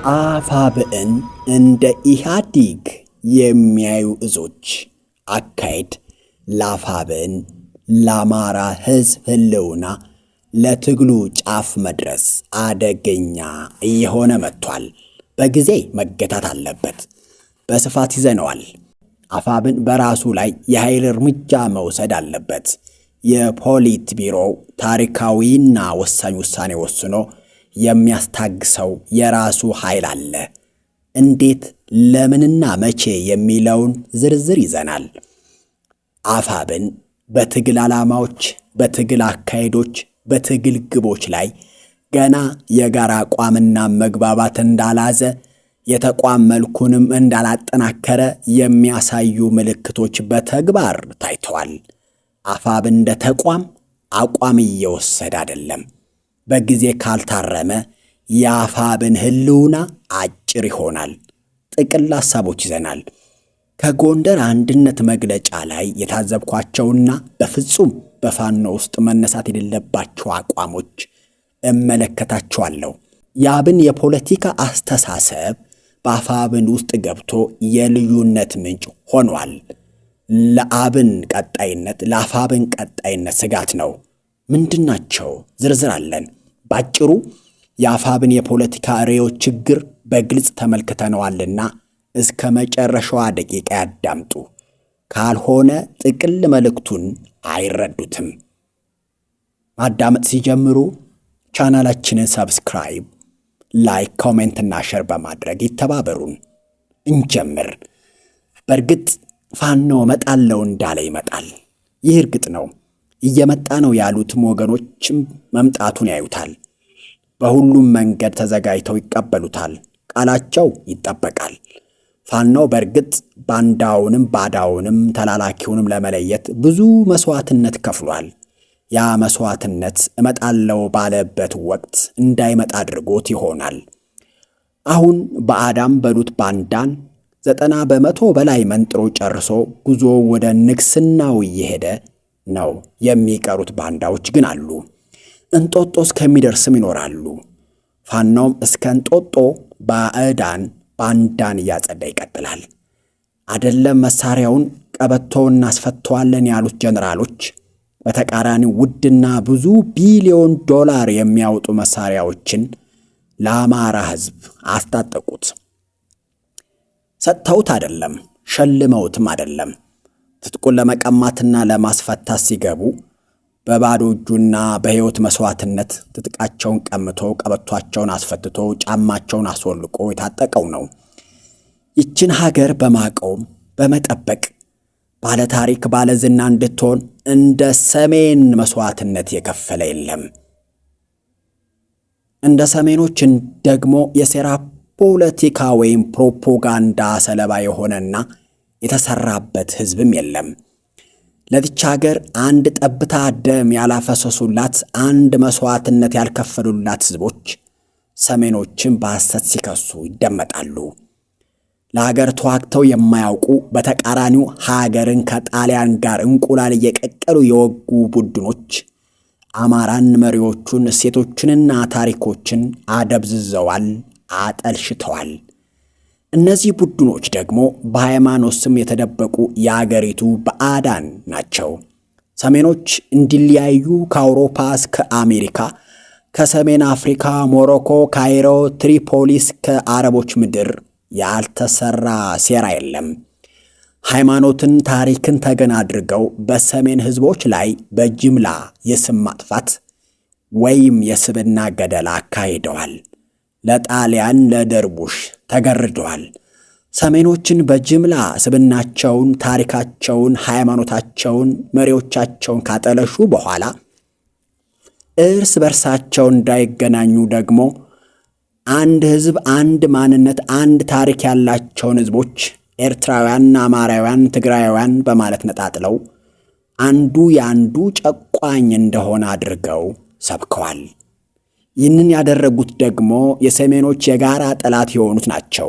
አፋብዕን እንደ ኢህአዴግ የሚያዩ እዞች አካሄድ ለአፋብዕን ለአማራ ሕዝብ ህልውና ለትግሉ ጫፍ መድረስ አደገኛ እየሆነ መጥቷል። በጊዜ መገታት አለበት። በስፋት ይዘነዋል። አፋብዕን በራሱ ላይ የኃይል እርምጃ መውሰድ አለበት። የፖሊት ቢሮው ታሪካዊና ወሳኝ ውሳኔ ወስኖ የሚያስታግሰው የራሱ ኃይል አለ። እንዴት፣ ለምንና መቼ የሚለውን ዝርዝር ይዘናል። አፋብዕን በትግል ዓላማዎች፣ በትግል አካሄዶች፣ በትግል ግቦች ላይ ገና የጋራ አቋምና መግባባት እንዳላዘ፣ የተቋም መልኩንም እንዳላጠናከረ የሚያሳዩ ምልክቶች በተግባር ታይተዋል። አፋብዕን እንደ ተቋም አቋም እየወሰደ አይደለም። በጊዜ ካልታረመ የአፋብዕን ህልውና አጭር ይሆናል። ጥቅል ሐሳቦች ይዘናል። ከጎንደር አንድነት መግለጫ ላይ የታዘብኳቸውና በፍጹም በፋኖ ውስጥ መነሳት የሌለባቸው አቋሞች እመለከታቸዋለሁ። የአብን የፖለቲካ አስተሳሰብ በአፋብዕን ውስጥ ገብቶ የልዩነት ምንጭ ሆኗል። ለአፋብዕን ቀጣይነት ስጋት ነው። ምንድናቸው? ዝርዝር አለን። ባጭሩ የአፋብዕን የፖለቲካ ርዕዮች ችግር በግልጽ ተመልክተነዋልና እስከ መጨረሻዋ ደቂቃ ያዳምጡ። ካልሆነ ጥቅል መልእክቱን አይረዱትም። ማዳመጥ ሲጀምሩ ቻናላችንን ሰብስክራይብ፣ ላይክ፣ ኮሜንትና ሼር በማድረግ ይተባበሩን። እንጀምር። በእርግጥ ፋኖ እመጣለሁ እንዳለ ይመጣል። ይህ እርግጥ ነው። እየመጣ ነው ያሉትም ወገኖችም መምጣቱን ያዩታል። በሁሉም መንገድ ተዘጋጅተው ይቀበሉታል። ቃላቸው ይጠበቃል። ፋኖ በእርግጥ ባንዳውንም ባዳውንም ተላላኪውንም ለመለየት ብዙ መስዋዕትነት ከፍሏል። ያ መስዋዕትነት እመጣለሁ ባለበት ወቅት እንዳይመጣ አድርጎት ይሆናል። አሁን በአዳም በሉት ባንዳን 90% በላይ መንጥሮ ጨርሶ ጉዞ ወደ ንግስናው እየሄደ ነው። የሚቀሩት ባንዳዎች ግን አሉ። እንጦጦ እስከሚደርስም ይኖራሉ። ፋኖም እስከ እንጦጦ ባዕዳን ባንዳን እያጸዳ ይቀጥላል። አደለም መሳሪያውን ቀበቶውን እናስፈተዋለን ያሉት ጀነራሎች በተቃራኒው ውድና ብዙ ቢሊዮን ዶላር የሚያወጡ መሳሪያዎችን ለአማራ ሕዝብ አስታጠቁት። ሰጥተውት አይደለም፣ ሸልመውትም አይደለም። ትጥቁን ለመቀማትና ለማስፈታት ሲገቡ በባዶ እጁና በሕይወት መስዋዕትነት ትጥቃቸውን ቀምቶ ቀበቷቸውን አስፈትቶ ጫማቸውን አስወልቆ የታጠቀው ነው። ይችን ሀገር በማቆም በመጠበቅ ባለ ታሪክ ባለ ዝና እንድትሆን እንደ ሰሜን መስዋዕትነት የከፈለ የለም። እንደ ሰሜኖችን ደግሞ የሴራ ፖለቲካ ወይም ፕሮፓጋንዳ ሰለባ የሆነና የተሰራበት ሕዝብም የለም። ለዚች ሀገር አንድ ጠብታ ደም ያላፈሰሱላት፣ አንድ መስዋዕትነት ያልከፈሉላት ሕዝቦች ሰሜኖችን በሐሰት ሲከሱ ይደመጣሉ። ለሀገር ተዋግተው የማያውቁ፣ በተቃራኒው ሀገርን ከጣሊያን ጋር እንቁላል እየቀቀሉ የወጉ ቡድኖች አማራን፣ መሪዎቹን፣ እሴቶችንና ታሪኮችን አደብዝዘዋል፣ አጠልሽተዋል። እነዚህ ቡድኖች ደግሞ በሃይማኖት ስም የተደበቁ የአገሪቱ ባዕዳን ናቸው። ሰሜኖች እንዲለያዩ ከአውሮፓ እስከ አሜሪካ፣ ከሰሜን አፍሪካ ሞሮኮ፣ ካይሮ፣ ትሪፖሊ እስከ አረቦች ምድር ያልተሰራ ሴራ የለም። ሃይማኖትን፣ ታሪክን ተገን አድርገው በሰሜን ሕዝቦች ላይ በጅምላ የስም ማጥፋት ወይም የስብና ገደላ አካሂደዋል። ለጣሊያን ለደርቡሽ ተገርደዋል። ሰሜኖችን በጅምላ ስብናቸውን፣ ታሪካቸውን፣ ሃይማኖታቸውን፣ መሪዎቻቸውን ካጠለሹ በኋላ እርስ በርሳቸው እንዳይገናኙ ደግሞ አንድ ሕዝብ፣ አንድ ማንነት፣ አንድ ታሪክ ያላቸውን ሕዝቦች ኤርትራውያን፣ አማራውያን፣ ትግራውያን በማለት ነጣጥለው አንዱ የአንዱ ጨቋኝ እንደሆነ አድርገው ሰብከዋል። ይህንን ያደረጉት ደግሞ የሰሜኖች የጋራ ጠላት የሆኑት ናቸው።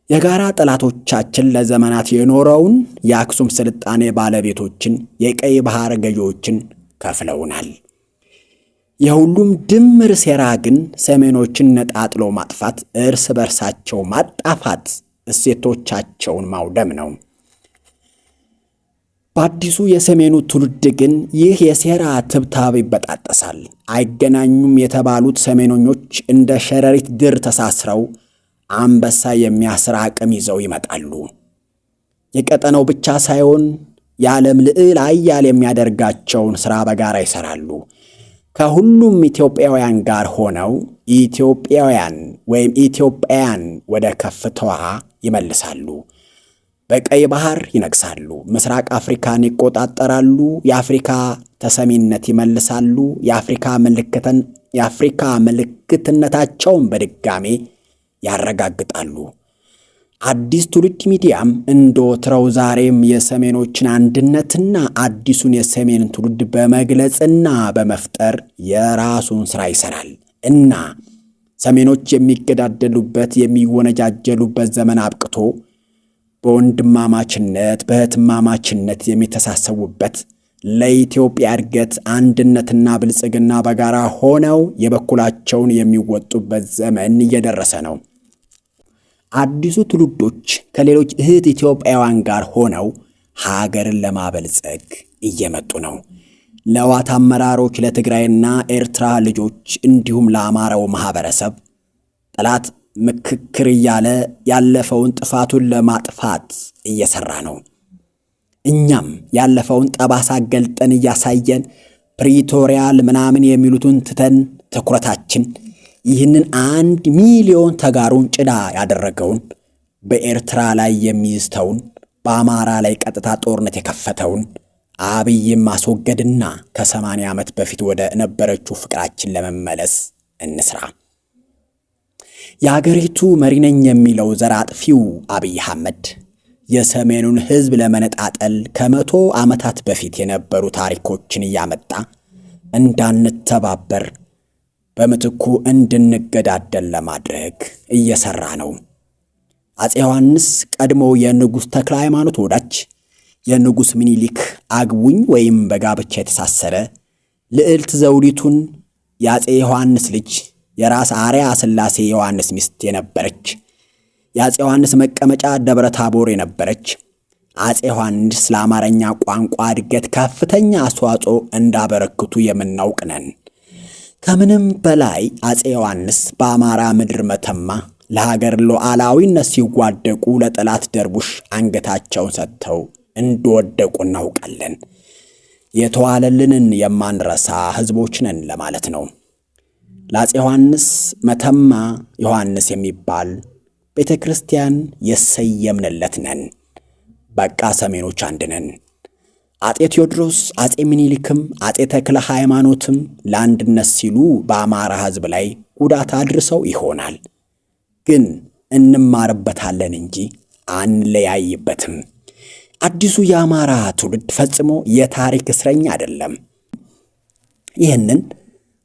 የጋራ ጠላቶቻችን ለዘመናት የኖረውን የአክሱም ስልጣኔ ባለቤቶችን፣ የቀይ ባህር ገዢዎችን ከፍለውናል። የሁሉም ድምር ሴራ ግን ሰሜኖችን ነጣጥሎ ማጥፋት፣ እርስ በርሳቸው ማጣፋት፣ እሴቶቻቸውን ማውደም ነው። በአዲሱ የሰሜኑ ትውልድ ግን ይህ የሴራ ትብታብ ይበጣጠሳል። አይገናኙም የተባሉት ሰሜኖኞች እንደ ሸረሪት ድር ተሳስረው አንበሳ የሚያስር አቅም ይዘው ይመጣሉ። የቀጠናው ብቻ ሳይሆን የዓለም ልዕል ኃያል የሚያደርጋቸውን ሥራ በጋራ ይሠራሉ። ከሁሉም ኢትዮጵያውያን ጋር ሆነው ኢትዮጵያን ወደ ከፍታዋ ይመልሳሉ። በቀይ ባህር ይነግሳሉ። ምስራቅ አፍሪካን ይቆጣጠራሉ። የአፍሪካ ተሰሚነት ይመልሳሉ። የአፍሪካ ምልክትነታቸውን በድጋሜ ያረጋግጣሉ። አዲስ ትውልድ ሚዲያም እንደወትረው ዛሬም የሰሜኖችን አንድነትና አዲሱን የሰሜን ትውልድ በመግለጽና በመፍጠር የራሱን ሥራ ይሠራል እና ሰሜኖች የሚገዳደሉበት የሚወነጃጀሉበት ዘመን አብቅቶ በወንድማማችነት በእህትማማችነት የሚተሳሰቡበት ለኢትዮጵያ እድገት አንድነትና ብልጽግና በጋራ ሆነው የበኩላቸውን የሚወጡበት ዘመን እየደረሰ ነው። አዲሱ ትውልዶች ከሌሎች እህት ኢትዮጵያውያን ጋር ሆነው ሀገርን ለማበልጸግ እየመጡ ነው። ለዋት አመራሮች፣ ለትግራይና ኤርትራ ልጆች እንዲሁም ለአማራው ማህበረሰብ ጠላት ምክክር እያለ ያለፈውን ጥፋቱን ለማጥፋት እየሰራ ነው። እኛም ያለፈውን ጠባሳ ገልጠን እያሳየን ፕሪቶሪያል ምናምን የሚሉትን ትተን ትኩረታችን ይህንን 1 ሚሊዮን ተጋሩን ጭዳ ያደረገውን በኤርትራ ላይ የሚይዝተውን በአማራ ላይ ቀጥታ ጦርነት የከፈተውን አብይን ማስወገድና ከ80 ዓመት በፊት ወደ ነበረችው ፍቅራችን ለመመለስ እንስራ። የአገሪቱ መሪ ነኝ የሚለው ዘር አጥፊው አብይ አህመድ የሰሜኑን ሕዝብ ለመነጣጠል ከ100 ዓመታት በፊት የነበሩ ታሪኮችን እያመጣ እንዳንተባበር በምትኩ እንድንገዳደል ለማድረግ እየሰራ ነው። አፄ ዮሐንስ ቀድሞ የንጉሥ ተክለ ሃይማኖት ወዳጅ የንጉሥ ምኒልክ አግቡኝ ወይም በጋብቻ የተሳሰረ ልዕልት ዘውዲቱን የአፄ ዮሐንስ ልጅ የራስ አርያ ሥላሴ ዮሐንስ ሚስት የነበረች የአፄ ዮሐንስ መቀመጫ ደብረ ታቦር የነበረች አፄ ዮሐንስ ለአማርኛ ቋንቋ እድገት ከፍተኛ አስተዋጽኦ እንዳበረክቱ የምናውቅ ነን። ከምንም በላይ አፄ ዮሐንስ በአማራ ምድር መተማ ለሀገር ሉዓላዊነት ሲዋደቁ ለጠላት ደርቡሽ አንገታቸውን ሰጥተው እንደወደቁ እናውቃለን። የተዋለልንን የማንረሳ ሕዝቦች ነን ለማለት ነው። ለአፄ ዮሐንስ መተማ ዮሐንስ የሚባል ቤተ ክርስቲያን የሰየምንለት ነን። በቃ ሰሜኖች አንድ ነን። አፄ ቴዎድሮስ፣ አፄ ምኒልክም አፄ ተክለ ሃይማኖትም ለአንድነት ሲሉ በአማራ ሕዝብ ላይ ጉዳት አድርሰው ይሆናል፣ ግን እንማርበታለን እንጂ አንለያይበትም። አዲሱ የአማራ ትውልድ ፈጽሞ የታሪክ እስረኛ አይደለም። ይህንን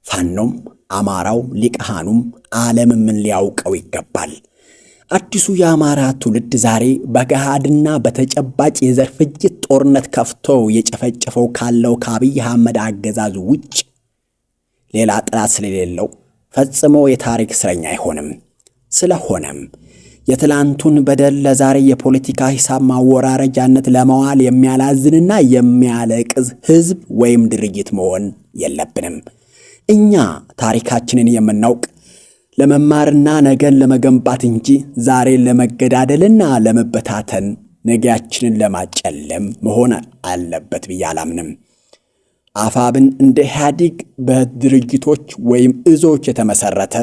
ፋኖም አማራው ሊቃሃኑም ዓለምም ሊያውቀው ይገባል። አዲሱ የአማራ ትውልድ ዛሬ በገሃድና በተጨባጭ የዘር ፍጅት ጦርነት ከፍቶ የጨፈጨፈው ካለው ከአብይ አህመድ አገዛዝ ውጭ ሌላ ጠላት ስለሌለው ፈጽሞ የታሪክ እስረኛ አይሆንም። ስለሆነም የትላንቱን በደል ለዛሬ የፖለቲካ ሂሳብ ማወራረጃነት ለመዋል የሚያላዝንና የሚያለቅዝ ሕዝብ ወይም ድርጅት መሆን የለብንም። እኛ ታሪካችንን የምናውቅ ለመማርና ነገን ለመገንባት እንጂ ዛሬን ለመገዳደልና ለመበታተን ነገያችንን ለማጨለም መሆን አለበት ብዬ አላምንም። አፋብን እንደ ኢህአዴግ በድርጅቶች ወይም እዞች የተመሰረተ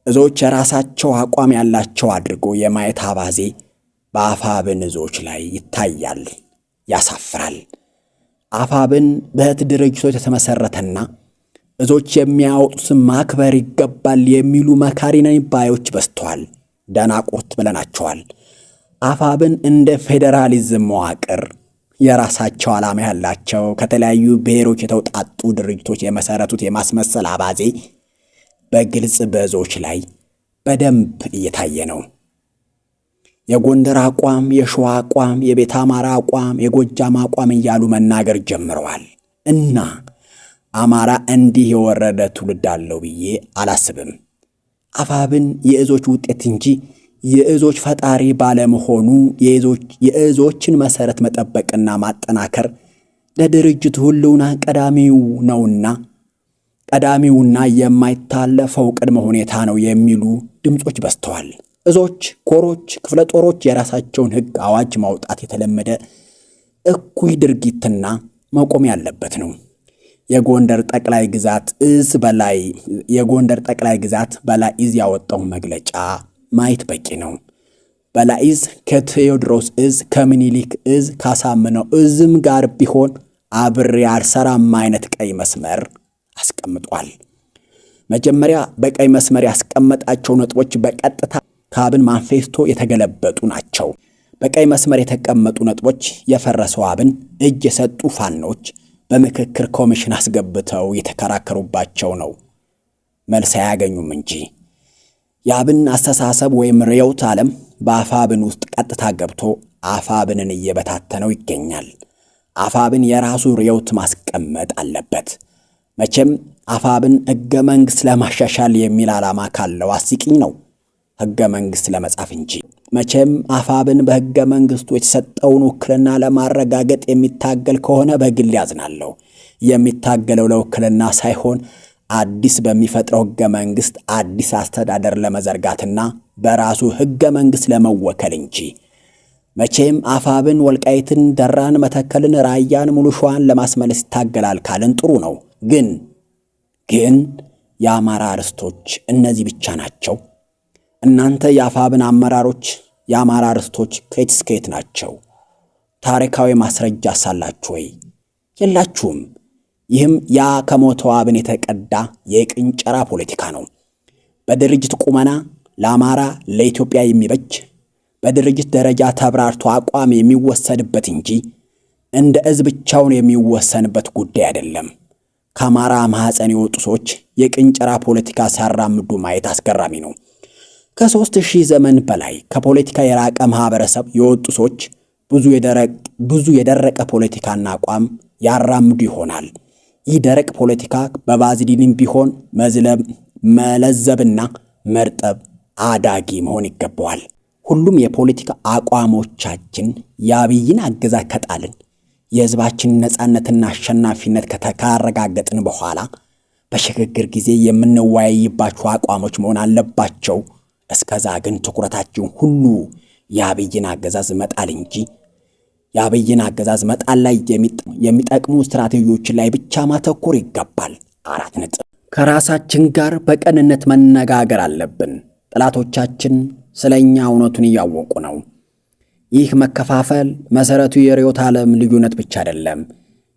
እዞች የራሳቸው አቋም ያላቸው አድርጎ የማየት አባዜ በአፋብን እዞች ላይ ይታያል፣ ያሳፍራል። አፋብን በእህት ድርጅቶች የተመሰረተና እዞች የሚያወጡትን ማክበር ይገባል የሚሉ መካሪ ነን ባዮች በዝተዋል። ደናቁርት ብለናቸዋል። አፋብን እንደ ፌዴራሊዝም መዋቅር የራሳቸው ዓላማ ያላቸው ከተለያዩ ብሔሮች የተውጣጡ ድርጅቶች የመሰረቱት የማስመሰል አባዜ በግልጽ በእዞች ላይ በደንብ እየታየ ነው። የጎንደር አቋም፣ የሸዋ አቋም፣ የቤተ አማራ አቋም፣ የጎጃም አቋም እያሉ መናገር ጀምረዋል እና አማራ እንዲህ የወረደ ትውልድ አለው ብዬ አላስብም። አፋብን የእዞች ውጤት እንጂ የእዞች ፈጣሪ ባለመሆኑ የእዞችን መሰረት መጠበቅና ማጠናከር ለድርጅቱ ሕልውና ቀዳሚውና የማይታለፈው ቅድመ ሁኔታ ነው የሚሉ ድምጾች በዝተዋል። እዞች፣ ኮሮች፣ ክፍለ ጦሮች የራሳቸውን ሕግ አዋጅ ማውጣት የተለመደ እኩይ ድርጊትና መቆም ያለበት ነው። የጎንደር ጠቅላይ ግዛት በላይ እዝ ያወጣውን መግለጫ ማየት በቂ ነው። በላይ እዝ ከቴዎድሮስ እዝ፣ ከምኒልክ እዝ፣ ካሳምነው እዝም ጋር ቢሆን አብሬ አልሰራም አይነት ቀይ መስመር አስቀምጧል። መጀመሪያ በቀይ መስመር ያስቀመጣቸው ነጥቦች በቀጥታ ከአብን ማንፌስቶ የተገለበጡ ናቸው። በቀይ መስመር የተቀመጡ ነጥቦች የፈረሰው አብን እጅ የሰጡ ፋኖች በምክክር ኮሚሽን አስገብተው የተከራከሩባቸው ነው። መልስ አያገኙም እንጂ የአብን አስተሳሰብ ወይም ርዕዮተ ዓለም በአፋብን ውስጥ ቀጥታ ገብቶ አፋብንን እየበታተነው ይገኛል። አፋብን የራሱ ርዕዮት ማስቀመጥ አለበት። መቼም አፋብን ሕገ መንግሥት ለማሻሻል የሚል ዓላማ ካለው አስቂኝ ነው ሕገ መንግሥት ለመጻፍ እንጂ። መቼም አፋብን በሕገ መንግሥቱ የተሰጠውን ውክልና ለማረጋገጥ የሚታገል ከሆነ በግል ያዝናለሁ። የሚታገለው ለውክልና ሳይሆን አዲስ በሚፈጥረው ሕገ መንግሥት አዲስ አስተዳደር ለመዘርጋትና በራሱ ሕገ መንግሥት ለመወከል እንጂ። መቼም አፋብን ወልቃይትን፣ ደራን፣ መተከልን፣ ራያን፣ ሙሉ ሸዋን ለማስመለስ ይታገላል ካልን ጥሩ ነው። ግን የአማራ ርስቶች እነዚህ ብቻ ናቸው? እናንተ የአፋብን አመራሮች የአማራ ርስቶች ከየት እስከ የት ናቸው? ታሪካዊ ማስረጃ ሳላችሁ ወይ? የላችሁም። ይህም ያ ከሞተው አብን የተቀዳ የቅንጨራ ፖለቲካ ነው። በድርጅት ቁመና ለአማራ ለኢትዮጵያ የሚበጅ በድርጅት ደረጃ ተብራርቶ አቋም የሚወሰድበት እንጂ እንደ እዝ ብቻውን የሚወሰንበት ጉዳይ አይደለም። ከአማራ ማህፀን የወጡ ሰዎች የቅንጨራ ፖለቲካ ሲያራምዱ ማየት አስገራሚ ነው። ከ3000 ዘመን በላይ ከፖለቲካ የራቀ ማህበረሰብ የወጡ ሰዎች ብዙ የደረቀ ፖለቲካና አቋም ያራምዱ ይሆናል። ይህ ደረቅ ፖለቲካ በባዝሊንም ቢሆን መለዘብና መርጠብ አዳጊ መሆን ይገባዋል። ሁሉም የፖለቲካ አቋሞቻችን የአብይን አገዛዝ ከጣልን የህዝባችንን ነጻነትና አሸናፊነት ካረጋገጥን በኋላ በሽግግር ጊዜ የምንወያይባቸው አቋሞች መሆን አለባቸው። እስከዛ ግን ትኩረታችን ሁሉ የአብይን አገዛዝ መጣል እንጂ የአብይን አገዛዝ መጣል ላይ የሚጠቅሙ ስትራቴጂዎችን ላይ ብቻ ማተኮር ይገባል። 4 ነጥብ። ከራሳችን ጋር በቀንነት መነጋገር አለብን። ጠላቶቻችን ስለኛ እውነቱን እያወቁ ነው። ይህ መከፋፈል መሰረቱ የርዕዮተ ዓለም ልዩነት ብቻ አይደለም።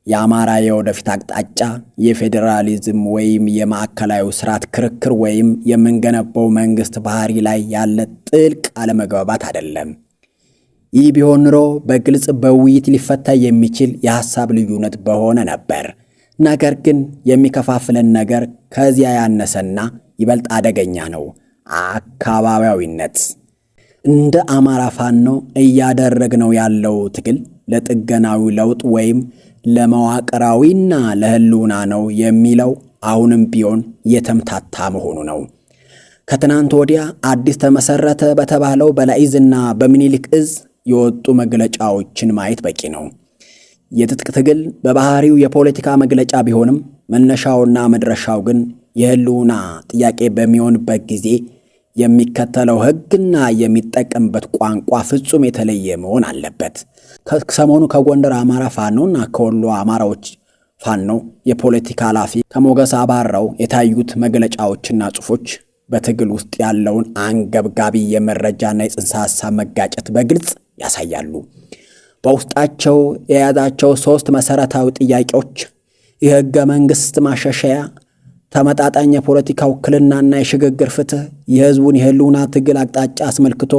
የአማራ የወደፊት አቅጣጫ የፌዴራሊዝም ወይም የማዕከላዊ ስርዓት ክርክር ወይም የምንገነባው መንግስት ባህሪ ላይ ያለ ጥልቅ አለመግባባት አይደለም። ይህ ቢሆን ኖሮ በግልጽ በውይይት ሊፈታ የሚችል የሐሳብ ልዩነት በሆነ ነበር። ነገር ግን የሚከፋፍለን ነገር ከዚያ ያነሰና ይበልጥ አደገኛ ነው። አካባቢያዊነት። እንደ አማራ ፋኖ እያደረግነው ያለው ትግል ለጥገናዊ ለውጥ ወይም ለመዋቅራዊና ለህልውና ነው የሚለው አሁንም ቢሆን የተምታታ መሆኑ ነው። ከትናንት ወዲያ አዲስ ተመሰረተ በተባለው በላይ ዕዝና በምኒልክ ዕዝ የወጡ መግለጫዎችን ማየት በቂ ነው። የትጥቅ ትግል በባህሪው የፖለቲካ መግለጫ ቢሆንም መነሻውና መድረሻው ግን የህልውና ጥያቄ በሚሆንበት ጊዜ የሚከተለው ህግና የሚጠቀምበት ቋንቋ ፍጹም የተለየ መሆን አለበት። ከሰሞኑ ከጎንደር አማራ ፋኖና ከወሎ አማራዎች ፋኖ የፖለቲካ ኃላፊ ከሞገስ አባራው የታዩት መግለጫዎችና ጽሑፎች በትግል ውስጥ ያለውን አንገብጋቢ የመረጃና የጽንሰ ሐሳብ መጋጨት በግልጽ ያሳያሉ። በውስጣቸው የያዛቸው 3 መሰረታዊ ጥያቄዎች የህገ መንግስት ማሻሻያ፣ ተመጣጣኝ የፖለቲካ ውክልናና የሽግግር ፍትህ የህዝቡን የህልውና ትግል አቅጣጫ አስመልክቶ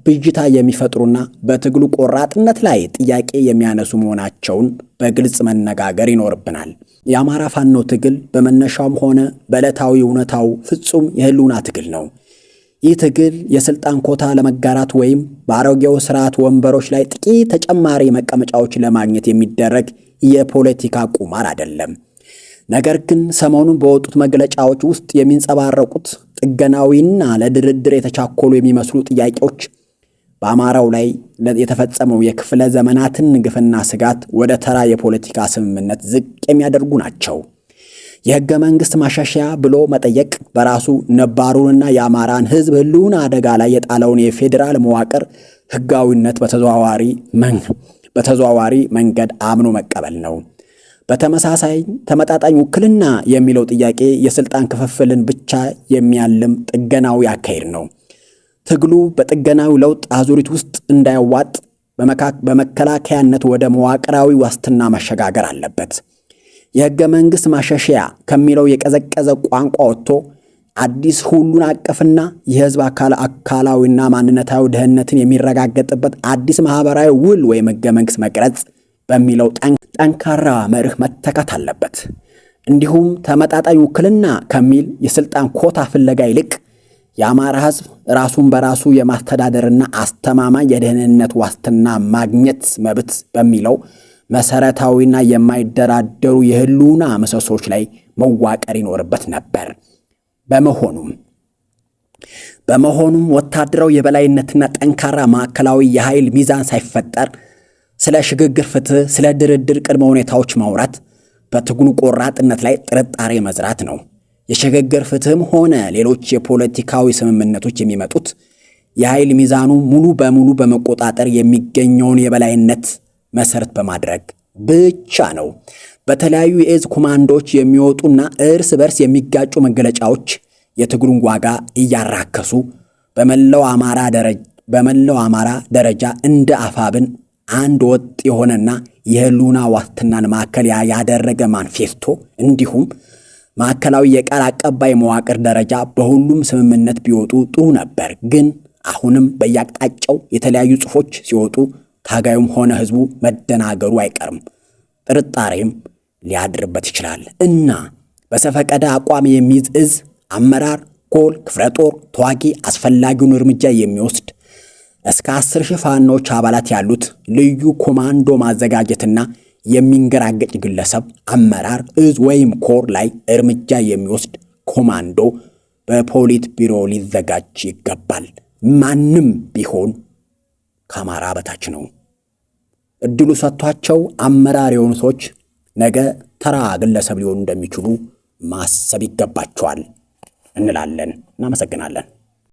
ብዥታ የሚፈጥሩና በትግሉ ቆራጥነት ላይ ጥያቄ የሚያነሱ መሆናቸውን በግልጽ መነጋገር ይኖርብናል። የአማራ ፋኖ ትግል በመነሻውም ሆነ በዕለታዊ እውነታው ፍጹም የህልውና ትግል ነው። ይህ ትግል የስልጣን ኮታ ለመጋራት ወይም በአሮጌው ስርዓት ወንበሮች ላይ ጥቂት ተጨማሪ መቀመጫዎች ለማግኘት የሚደረግ የፖለቲካ ቁማር አይደለም። ነገር ግን ሰሞኑን በወጡት መግለጫዎች ውስጥ የሚንጸባረቁት ጥገናዊና ለድርድር የተቻኮሉ የሚመስሉ ጥያቄዎች በአማራው ላይ የተፈጸመው የክፍለ ዘመናትን ግፍና ስጋት ወደ ተራ የፖለቲካ ስምምነት ዝቅ የሚያደርጉ ናቸው። የሕገ መንግሥት ማሻሻያ ብሎ መጠየቅ በራሱ ነባሩንና የአማራን ሕዝብ ሕልውና አደጋ ላይ የጣለውን የፌዴራል መዋቅር ሕጋዊነት በተዘዋዋሪ መንገድ አምኖ መቀበል ነው። በተመሳሳይ ተመጣጣኝ ውክልና የሚለው ጥያቄ የስልጣን ክፍፍልን ብቻ የሚያልም ጥገናዊ አካሄድ ነው። ትግሉ በጥገናዊ ለውጥ አዙሪት ውስጥ እንዳይዋጥ በመከላከያነት ወደ መዋቅራዊ ዋስትና መሸጋገር አለበት። የሕገ መንግሥት ማሻሻያ ከሚለው የቀዘቀዘ ቋንቋ ወጥቶ አዲስ ሁሉን አቀፍና የሕዝብ አካላዊና ማንነታዊ ደህንነትን የሚረጋገጥበት አዲስ ማህበራዊ ውል ወይም ሕገ መንግሥት መቅረጽ በሚለው ጠንካራ መርህ መተካት አለበት። እንዲሁም ተመጣጣኝ ውክልና ከሚል የስልጣን ኮታ ፍለጋ ይልቅ የአማራ ሕዝብ ራሱን በራሱ የማስተዳደርና አስተማማኝ የደህንነት ዋስትና ማግኘት መብት በሚለው መሰረታዊና የማይደራደሩ የህልውና ምሰሶች ላይ መዋቀር ይኖርበት ነበር። በመሆኑም ወታደራዊ የበላይነትና ጠንካራ ማዕከላዊ የኃይል ሚዛን ሳይፈጠር ስለ ሽግግር ፍትህ፣ ስለ ድርድር ቅድመ ሁኔታዎች ማውራት በትግሉ ቆራጥነት ላይ ጥርጣሬ መዝራት ነው። የሽግግር ፍትህም ሆነ ሌሎች የፖለቲካዊ ስምምነቶች የሚመጡት የኃይል ሚዛኑ ሙሉ በሙሉ በመቆጣጠር የሚገኘውን የበላይነት መሰረት በማድረግ ብቻ ነው። በተለያዩ የእዝ ኮማንዶዎች የሚወጡና እርስ በርስ የሚጋጩ መገለጫዎች የትግሉን ዋጋ እያራከሱ በመላው አማራ ደረጃ እንደ አፋብን አንድ ወጥ የሆነና የህልውና ዋስትናን ማዕከል ያደረገ ማንፌስቶ እንዲሁም ማዕከላዊ የቃል አቀባይ መዋቅር ደረጃ በሁሉም ስምምነት ቢወጡ ጥሩ ነበር። ግን አሁንም በየአቅጣጫው የተለያዩ ጽሑፎች ሲወጡ ታጋዩም ሆነ ህዝቡ መደናገሩ አይቀርም፣ ጥርጣሬም ሊያድርበት ይችላል እና በሰፈቀደ አቋም የሚይዝ እዝ አመራር፣ ኮል፣ ክፍለ ጦር፣ ተዋጊ አስፈላጊውን እርምጃ የሚወስድ እስከ 10,000 ፋኖች አባላት ያሉት ልዩ ኮማንዶ ማዘጋጀትና የሚንገራገጭ ግለሰብ አመራር፣ እዝ ወይም ኮር ላይ እርምጃ የሚወስድ ኮማንዶ በፖሊት ቢሮ ሊዘጋጅ ይገባል። ማንም ቢሆን ከአማራ በታች ነው። እድሉ ሰጥቷቸው አመራር የሆኑ ሰዎች ነገ ተራ ግለሰብ ሊሆኑ እንደሚችሉ ማሰብ ይገባቸዋል እንላለን። እናመሰግናለን።